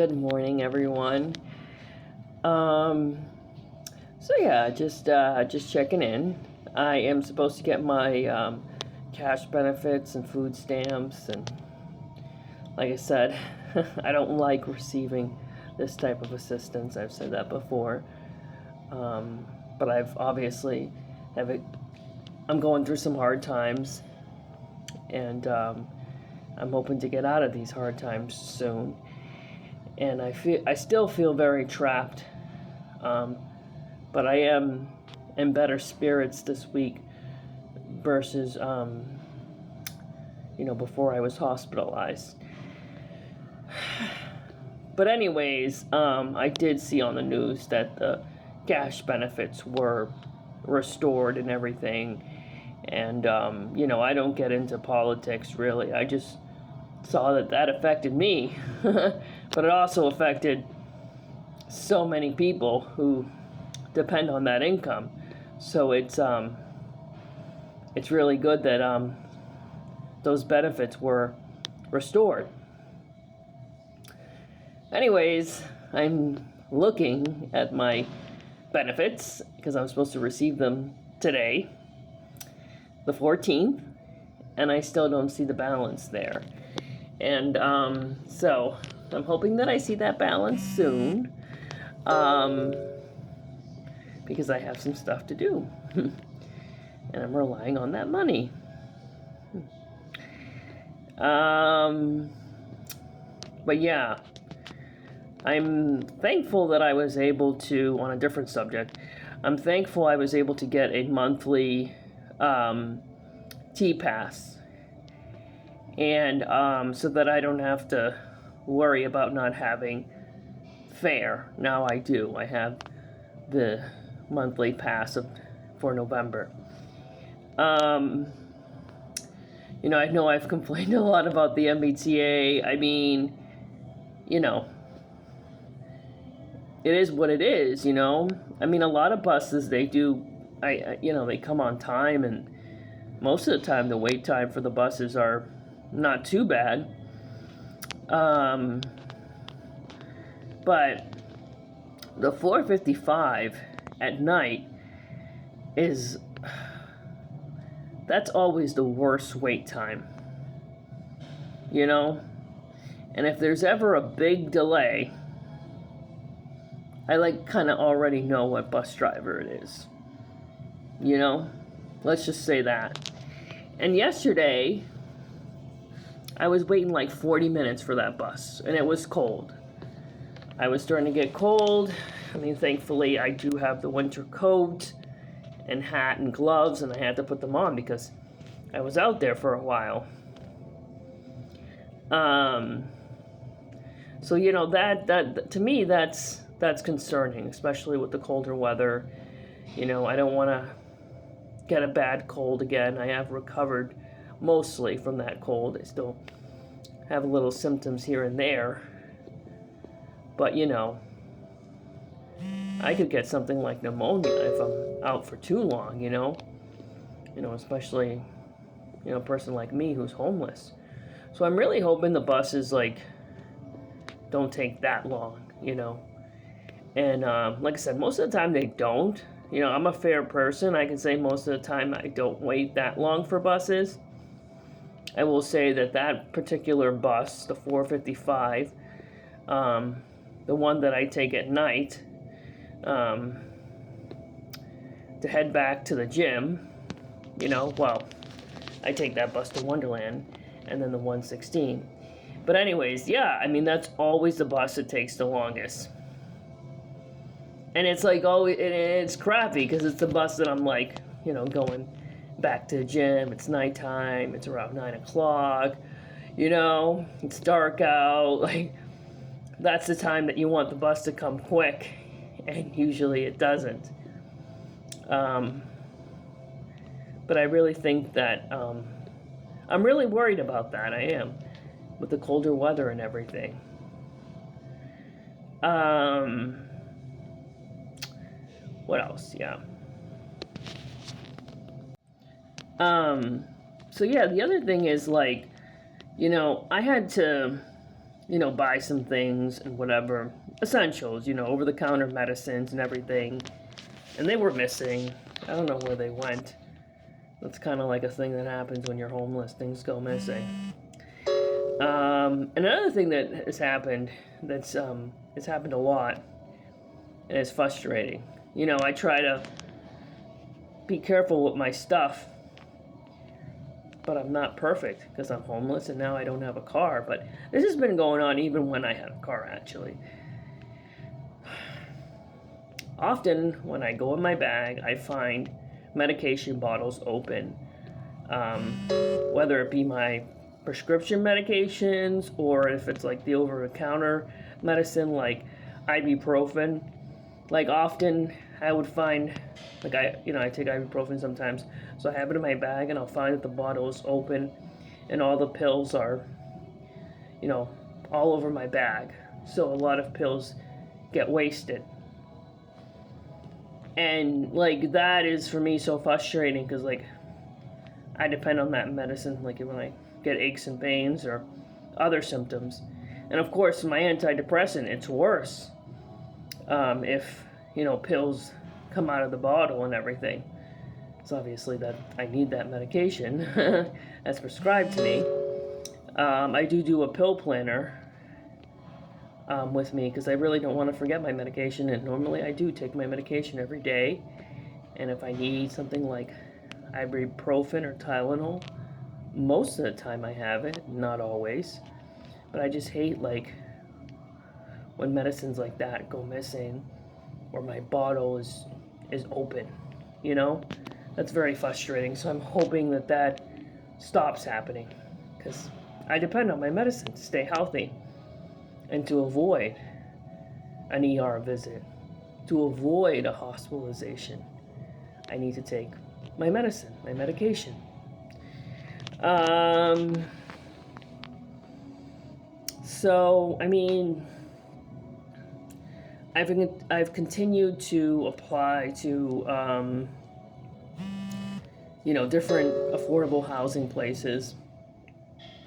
Good morning, everyone. So yeah, just checking in. I am supposed to get my cash benefits and food stamps, and like I said, I don't like receiving this type of assistance. I've said that before, but I've obviously have it. I'm going through some hard times, and I'm hoping to get out of these hard times soon. And I still feel very trapped, but I am in better spirits this week versus before I was hospitalized. But anyways, I did see on the news that the cash benefits were restored and everything, and I don't get into politics really. I just saw that affected me, but it also affected so many people who depend on that income. So it's really good that those benefits were restored. Anyways, I'm looking at my benefits because I'm supposed to receive them today, the 14th, and I still don't see the balance there. And so I'm hoping that I see that balance soon, because I have some stuff to do, and I'm relying on that money. But yeah, I'm thankful that I was able to, on a different subject, I'm thankful I was able to get a monthly T-Pass. And so that I don't have to worry about not having fare. Now I do. I have the monthly pass for November. I know I've complained a lot about the MBTA. I mean, it is what it is, I mean, a lot of buses, they come on time, and most of the time the wait time for the buses are not too bad. But the 4:55 at night that's always the worst wait time. And if there's ever a big delay, I kind of already know what bus driver it is. Let's just say that. And yesterday, I was waiting like 40 minutes for that bus, and it was cold. I was starting to get cold. I mean, thankfully, I do have the winter coat and hat and gloves, and I had to put them on because I was out there for a while. So that to me, that's concerning, especially with the colder weather. I don't want to get a bad cold again. I have recovered mostly from that cold. I still have little symptoms here and there, but I could get something like pneumonia if I'm out for too long, especially a person like me who's homeless. So I'm really hoping the buses don't take that long, and like I said, most of the time they don't. I'm a fair person. I can say most of the time I don't wait that long for buses. I will say that particular bus, the 4:55, the one that I take at night, to head back to the gym, I take that bus to Wonderland, and then the 116. But anyways, yeah, I mean, that's always the bus that takes the longest. And it's it's crappy because it's the bus that I'm going back to the gym. It's nighttime. It's around 9 o'clock. It's dark out. That's the time that you want the bus to come quick, and usually it doesn't. But I really think that I'm really worried about that. I am, with the colder weather and everything. What else? Yeah. So yeah, the other thing is I had to buy some things and whatever. Essentials, over-the-counter medicines and everything. And they were missing. I don't know where they went. That's kind of like a thing that happens when you're homeless. Things go missing. Another thing that has happened, it's happened a lot, and it's frustrating. I try to be careful with my stuff, but I'm not perfect because I'm homeless and now I don't have a car. But this has been going on even when I had a car, actually. Often when I go in my bag, I find medication bottles open, whether it be my prescription medications or if it's like the over-the-counter medicine like ibuprofen. Like often I would find, like I take ibuprofen sometimes, so I have it in my bag and I'll find that the bottle is open and all the pills are, all over my bag. So a lot of pills get wasted. And like that is for me so frustrating because like I depend on that medicine like when I get aches and pains or other symptoms. And of course my antidepressant, it's worse if pills come out of the bottle and everything. So obviously that I need that medication as prescribed to me. I do a pill planner with me because I really don't want to forget my medication, and normally I do take my medication every day. And if I need something like ibuprofen or Tylenol, most of the time I have it, not always. But I just hate like when medicines like that go missing or my bottle is open, That's very frustrating. So I'm hoping that stops happening because I depend on my medicine to stay healthy and to avoid an ER visit, to avoid a hospitalization. I need to take my medicine, my medication. So, I mean, I've continued to apply to, different affordable housing places.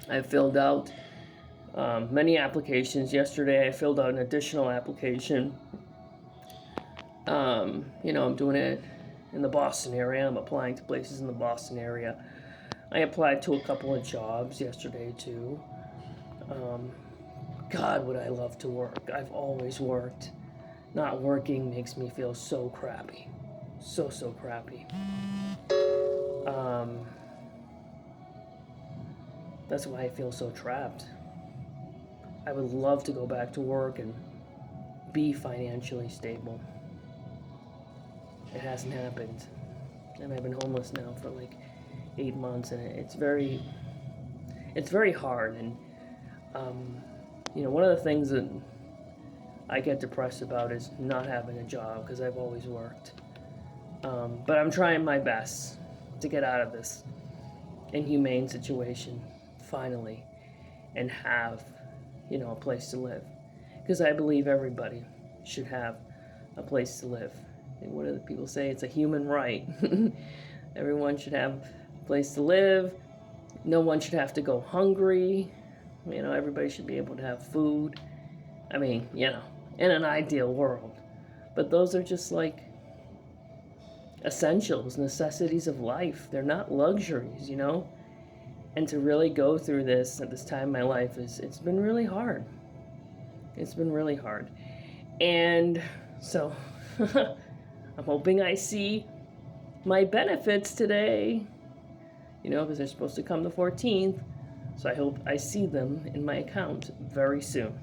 I've filled out many applications. Yesterday I filled out an additional application. I'm doing it in the Boston area. I'm applying to places in the Boston area. I applied to a couple of jobs yesterday too. God, would I love to work. I've always worked. Not working makes me feel so crappy. So crappy. That's why I feel so trapped. I would love to go back to work and be financially stable. It hasn't happened. And I've been homeless now for like 8 months, and it's very hard. And one of the things that I get depressed about is not having a job because I've always worked. But I'm trying my best to get out of this inhumane situation finally and have a place to live, because I believe everybody should have a place to live. And what do the people say? It's a human right. Everyone should have a place to live. No one should have to go hungry. Everybody should be able to have food. I mean, in an ideal world. But those are just like essentials, necessities of life. They're not luxuries, And to really go through this at this time in my life it's been really hard. It's been really hard. And so I'm hoping I see my benefits today, because they're supposed to come the 14th. So I hope I see them in my account very soon.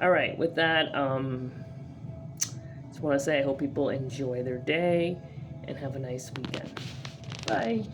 All right, with that, just want to say I hope people enjoy their day and have a nice weekend. Bye.